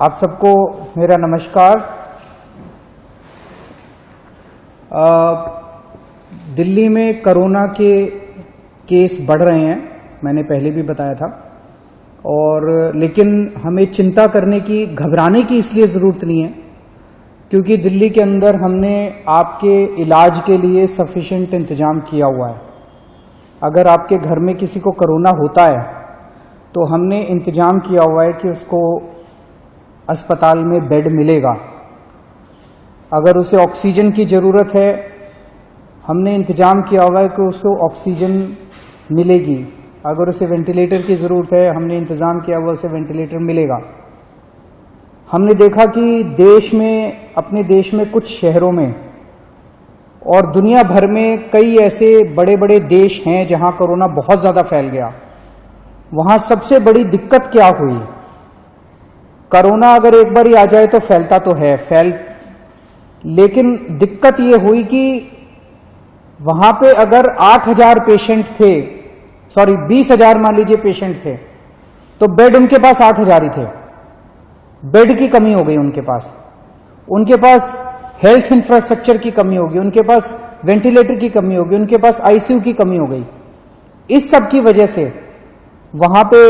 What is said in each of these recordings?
आप सबको मेरा नमस्कार। दिल्ली में कोरोना के केस बढ़ रहे हैं, मैंने पहले भी बताया था, और लेकिन हमें चिंता करने की, घबराने की इसलिए ज़रूरत नहीं है क्योंकि दिल्ली के अंदर हमने आपके इलाज के लिए सफिशिएंट इंतजाम किया हुआ है। अगर आपके घर में किसी को कोरोना होता है तो हमने इंतजाम किया हुआ है कि उसको अस्पताल में बेड मिलेगा। अगर उसे ऑक्सीजन की ज़रूरत है, हमने इंतजाम किया हुआ है कि उसको ऑक्सीजन मिलेगी। अगर उसे वेंटिलेटर की ज़रूरत है, हमने इंतज़ाम किया हुआ उसे वेंटिलेटर मिलेगा। हमने देखा कि देश में, अपने देश में कुछ शहरों में और दुनिया भर में कई ऐसे बड़े बड़े देश हैं जहां कोरोना बहुत ज़्यादा फैल गया। वहां सबसे बड़ी दिक्कत क्या हुई? कोरोना अगर एक बार ही आ जाए तो फैलता तो है, लेकिन दिक्कत ये हुई कि वहां पे अगर 8,000 पेशेंट थे, 20,000 मान लीजिए पेशेंट थे, तो बेड उनके पास 8,000 ही थे। बेड की कमी हो गई उनके पास हेल्थ इंफ्रास्ट्रक्चर की कमी होगी, उनके पास वेंटिलेटर की कमी होगी, उनके पास आईसीयू की कमी हो गई। इस सब की वजह से वहां पे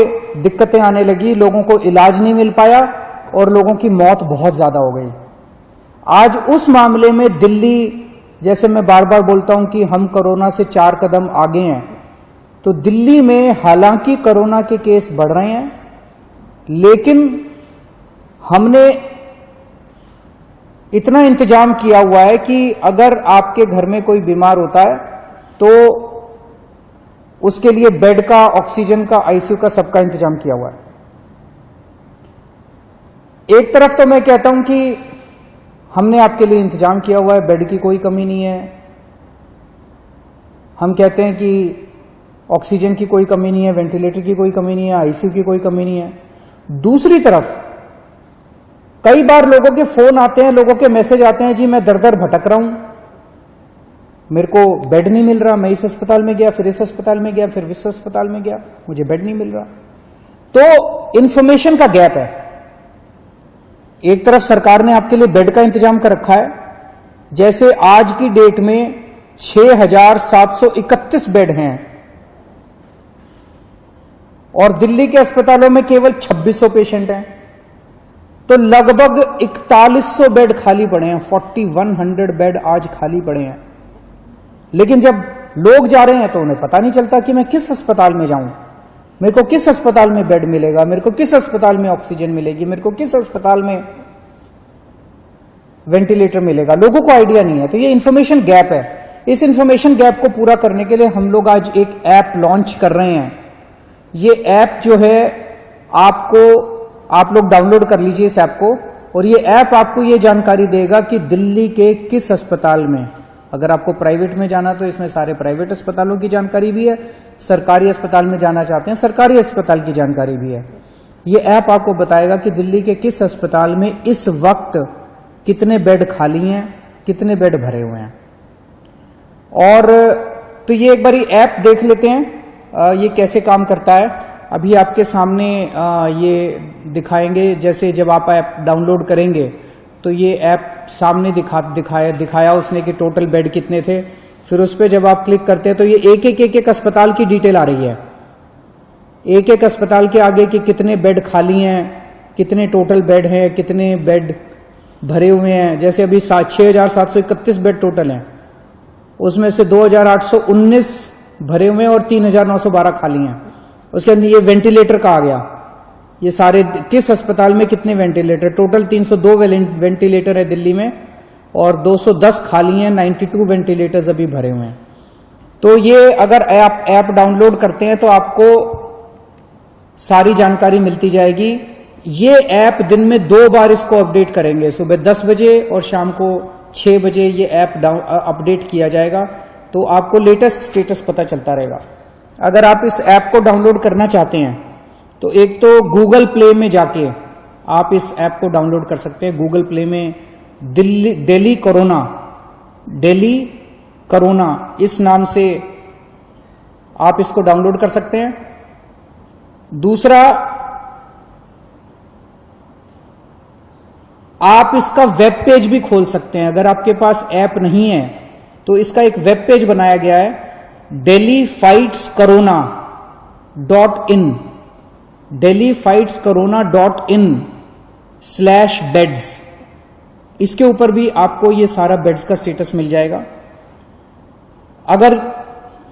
दिक्कतें आने लगी, लोगों को इलाज नहीं मिल पाया और लोगों की मौत बहुत ज्यादा हो गई। आज उस मामले में दिल्ली, जैसे मैं बार बार बोलता हूं कि हम कोरोना से 4 कदम आगे हैं, तो दिल्ली में हालांकि कोरोना के केस बढ़ रहे हैं, लेकिन हमने इतना इंतजाम किया हुआ है कि अगर आपके घर में कोई बीमार होता है तो उसके लिए बेड का, ऑक्सीजन का, आईसीयू का, सबका इंतजाम किया हुआ है। एक तरफ तो मैं कहता हूं कि हमने आपके लिए इंतजाम किया हुआ है, बेड की कोई कमी नहीं है। हम कहते हैं कि ऑक्सीजन की कोई कमी नहीं है, वेंटिलेटर की कोई कमी नहीं है, आईसीयू की कोई कमी नहीं है। दूसरी तरफ कई बार लोगों के फोन आते हैं, लोगों के मैसेज आते हैं, जी मैं दर दर भटक रहा हूं, मेरे को बेड नहीं मिल रहा, मैं इस अस्पताल में गया, फिर इस अस्पताल में गया, फिर इस अस्पताल में गया, मुझे बेड नहीं मिल रहा। तो इंफॉर्मेशन का गैप है। एक तरफ सरकार ने आपके लिए बेड का इंतजाम कर रखा है, जैसे आज की डेट में 6,731 बेड हैं और दिल्ली के अस्पतालों में केवल 2,600 पेशेंट हैं, तो लगभग 4,100 बेड खाली पड़े हैं। 4,100 बेड आज खाली पड़े हैं। लेकिन जब लोग जा रहे हैं तो उन्हें पता नहीं चलता कि मैं किस अस्पताल में जाऊं, मेरे को किस अस्पताल में बेड मिलेगा, मेरे को किस अस्पताल में ऑक्सीजन मिलेगी, मेरे को किस अस्पताल में वेंटिलेटर मिलेगा। लोगों को आइडिया नहीं है। तो ये इंफॉर्मेशन गैप है। इस इंफॉर्मेशन गैप को पूरा करने के लिए हम लोग आज एक ऐप लॉन्च कर रहे हैं। ये ऐप जो है, आप लोग डाउनलोड कर लीजिए इस ऐप को, और ये ऐप आपको ये जानकारी देगा कि दिल्ली के किस अस्पताल में, अगर आपको प्राइवेट में जाना तो इसमें सारे प्राइवेट अस्पतालों की जानकारी भी है, सरकारी अस्पताल में जाना चाहते हैं सरकारी अस्पताल की जानकारी भी है। ये ऐप आपको बताएगा कि दिल्ली के किस अस्पताल में इस वक्त कितने बेड खाली हैं, कितने बेड भरे हुए हैं। और तो ये एक बार ऐप देख लेते हैं ये कैसे काम करता है। अभी आपके सामने ये दिखाएंगे, जैसे जब आप ऐप डाउनलोड करेंगे तो ये ऐप सामने दिखाया उसने कि टोटल बेड कितने थे। फिर उस पर जब आप क्लिक करते हैं तो ये एक अस्पताल की डिटेल आ रही है। एक अस्पताल के आगे कि कितने बेड खाली हैं, कितने टोटल बेड हैं, कितने बेड भरे हुए हैं। जैसे अभी 6,731 बेड टोटल हैं, उसमें से 2,819 भरे हुए हैं और 3,912 खाली हैं। उसके अंदर ये वेंटिलेटर का आ गया, ये सारे किस अस्पताल में कितने वेंटिलेटर। टोटल 302 वेंटिलेटर है दिल्ली में और 210 खाली हैं, 92 वेंटिलेटर्स अभी भरे हुए हैं। तो ये अगर ऐप डाउनलोड करते हैं तो आपको सारी जानकारी मिलती जाएगी। ये ऐप दिन में 2 बार इसको अपडेट करेंगे, सुबह 10 बजे और शाम को 6 बजे ये ऐप अपडेट किया जाएगा, तो आपको लेटेस्ट स्टेटस पता चलता रहेगा। अगर आप इस ऐप को डाउनलोड करना चाहते हैं तो एक तो गूगल प्ले में जाके आप इस ऐप को डाउनलोड कर सकते हैं। गूगल प्ले में डेली कोरोना इस नाम से आप इसको डाउनलोड कर सकते हैं। दूसरा, आप इसका वेब पेज भी खोल सकते हैं। अगर आपके पास ऐप नहीं है तो इसका एक वेब पेज बनाया गया है, delhifightscorona.in, delhifightscorona.in/beds। इसके ऊपर भी आपको ये सारा बेड्स का स्टेटस मिल जाएगा। अगर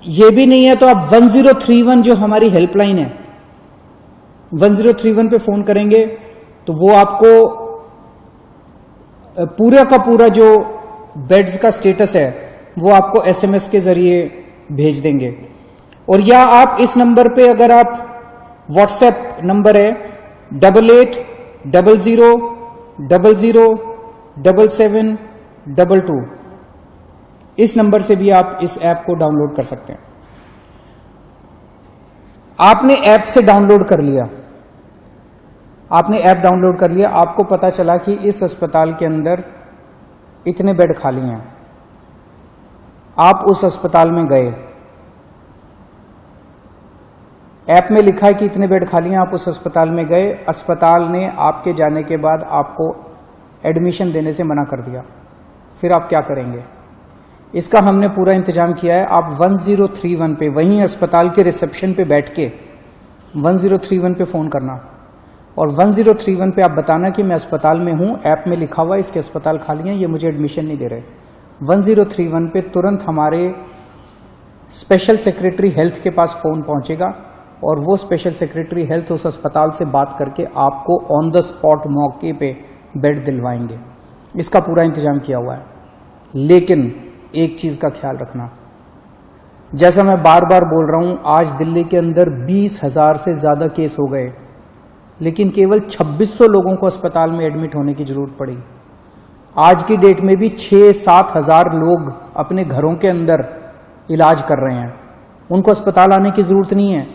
ये भी नहीं है तो आप 1031 जो हमारी हेल्पलाइन है, 1031 पे फोन करेंगे तो वो आपको पूरा का पूरा जो बेड्स का स्टेटस है वो आपको एसएमएस के जरिए भेज देंगे। और या आप इस नंबर पे, अगर आप व्हाट्सएप नंबर है 8800007722, इस नंबर से भी आप इस ऐप को डाउनलोड कर सकते हैं। आपने ऐप से डाउनलोड कर लिया, आपने ऐप डाउनलोड कर लिया, आपको पता चला कि इस अस्पताल के अंदर इतने बेड खाली हैं। आप उस अस्पताल में गए, ऐप में लिखा है कि इतने बेड खाली हैं, आप उस अस्पताल में गए, अस्पताल ने आपके जाने के बाद आपको एडमिशन देने से मना कर दिया, फिर आप क्या करेंगे? इसका हमने पूरा इंतजाम किया है। आप 1031 पे, वहीं अस्पताल के रिसेप्शन पे बैठ के 1031 पे फोन करना और 1031 पे आप बताना कि मैं अस्पताल में हूं, ऐप में लिखा हुआ है इसके अस्पताल खाली हैं, ये मुझे एडमिशन नहीं दे रहे। 1031 पे तुरंत हमारे स्पेशल सेक्रेटरी हेल्थ के पास फोन पहुंचेगा और वो स्पेशल सेक्रेटरी हेल्थ उस अस्पताल से बात करके आपको ऑन द स्पॉट मौके पे बेड दिलवाएंगे। इसका पूरा इंतजाम किया हुआ है। लेकिन एक चीज का ख्याल रखना, जैसा मैं बार बार बोल रहा हूं, आज दिल्ली के अंदर 20,000 से ज्यादा केस हो गए, लेकिन केवल 2600 लोगों को अस्पताल में एडमिट होने की जरूरत पड़ी। आज की डेट में भी 6-7 हजार लोग अपने घरों के अंदर इलाज कर रहे हैं, उनको अस्पताल आने की जरूरत नहीं है।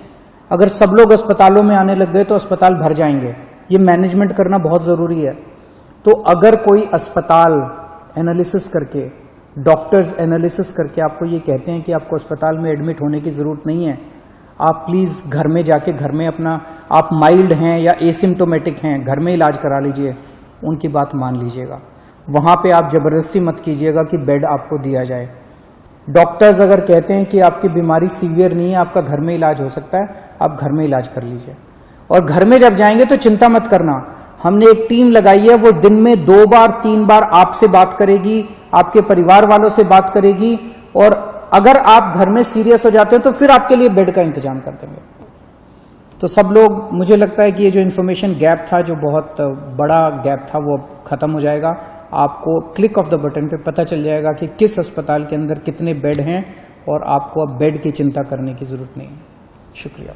अगर सब लोग अस्पतालों में आने लग गए तो अस्पताल भर जाएंगे। ये मैनेजमेंट करना बहुत जरूरी है। तो अगर कोई अस्पताल एनालिसिस करके, डॉक्टर्स एनालिसिस करके आपको ये कहते हैं कि आपको अस्पताल में एडमिट होने की जरूरत नहीं है, आप प्लीज घर में जाके, घर में अपना, आप माइल्ड हैं या एसिम्टोमेटिक हैं, घर में इलाज करा लीजिए, उनकी बात मान लीजिएगा। वहां पे आप जबरदस्ती मत कीजिएगा कि बेड आपको दिया जाए। डॉक्टर्स अगर कहते हैं कि आपकी बीमारी सीवियर नहीं है, आपका घर में इलाज हो सकता है, आप घर में इलाज कर लीजिए। और घर में जब जाएंगे तो चिंता मत करना, हमने एक टीम लगाई है, वो दिन में 2 बार 3 बार आपसे बात करेगी, आपके परिवार वालों से बात करेगी, और अगर आप घर में सीरियस हो जाते हो तो फिर आपके लिए बेड का इंतजाम कर देंगे। तो सब लोग, मुझे लगता है कि ये जो इन्फॉर्मेशन गैप था, जो बहुत बड़ा गैप था, वो खत्म हो जाएगा। आपको क्लिक ऑफ द बटन पे पता चल जाएगा कि किस अस्पताल के अंदर कितने बेड हैं और आपको अब बेड की चिंता करने की जरूरत नहीं है। शुक्रिया।